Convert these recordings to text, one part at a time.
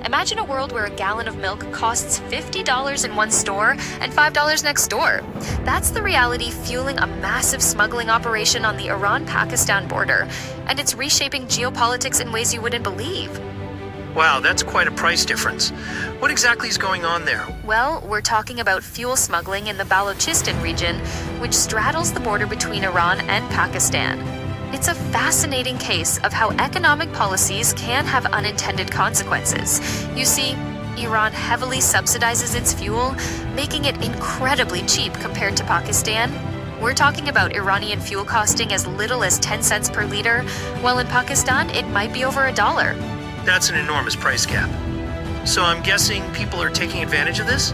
Imagine a world where a gallon of milk costs $50 in one store and $5 next door. That's the reality fueling a massive smuggling operation on the Iran-Pakistan border, and it's reshaping geopolitics in ways you wouldn't believe. Wow, that's quite a price difference. What exactly is going on there? Well, we're talking about fuel smuggling in the Balochistan region, which straddles the border between Iran and Pakistan. It's a fascinating case of how economic policies can have unintended consequences. You see, Iran heavily subsidizes its fuel, making it incredibly cheap compared to Pakistan. We're talking about Iranian fuel costing as little as 10 cents per liter, while in Pakistan it might be over $1. That's an enormous price gap. So I'm guessing people are taking advantage of this?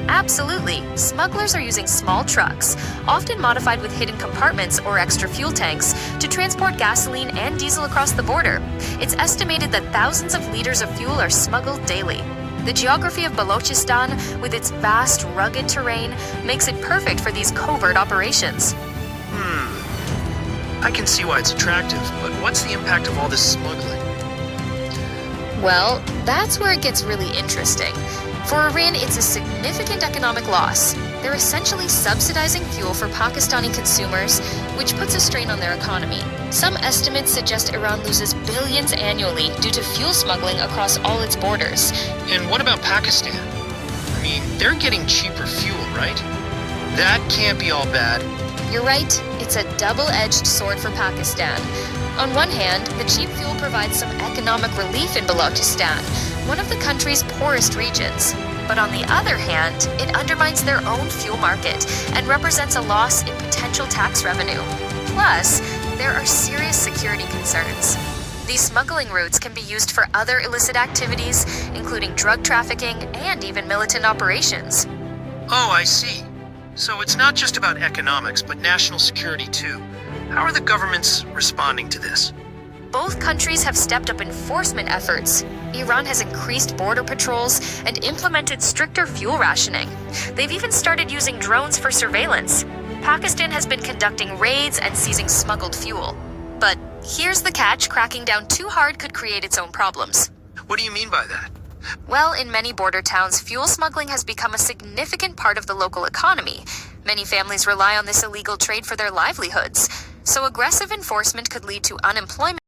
Absolutely. Smugglers are using small trucks, often modified with hidden compartments or extra fuel tanks, to transport gasoline and diesel across the border. It's estimated that thousands of liters of fuel are smuggled daily. The geography of Balochistan, with its vast, rugged terrain, makes it perfect for these covert operations. I can see why it's attractive, but what's the impact of all this smuggling? Well, that's where it gets really interesting. For Iran, it's a significant economic loss. They're essentially subsidizing fuel for Pakistani consumers, which puts a strain on their economy. Some estimates suggest Iran loses billions annually due to fuel smuggling across all its borders. And what about Pakistan? I mean, they're getting cheaper fuel, right? That can't be all bad. You're right, it's a double-edged sword for Pakistan. On one hand, the cheap fuel provides some economic relief in Balochistan, one of the country's poorest regions. But on the other hand, it undermines their own fuel market and represents a loss in potential tax revenue. Plus, there are serious security concerns. These smuggling routes can be used for other illicit activities, including drug trafficking and even militant operations. Oh, I see. So it's not just about economics, but national security too. How are the governments responding to this? Both countries have stepped up enforcement efforts. Iran has increased border patrols and implemented stricter fuel rationing. They've even started using drones for surveillance. Pakistan has been conducting raids and seizing smuggled fuel. But here's the catch: cracking down too hard could create its own problems. What do you mean by that? Well, in many border towns, fuel smuggling has become a significant part of the local economy. Many families rely on this illegal trade for their livelihoods. So aggressive enforcement could lead to unemployment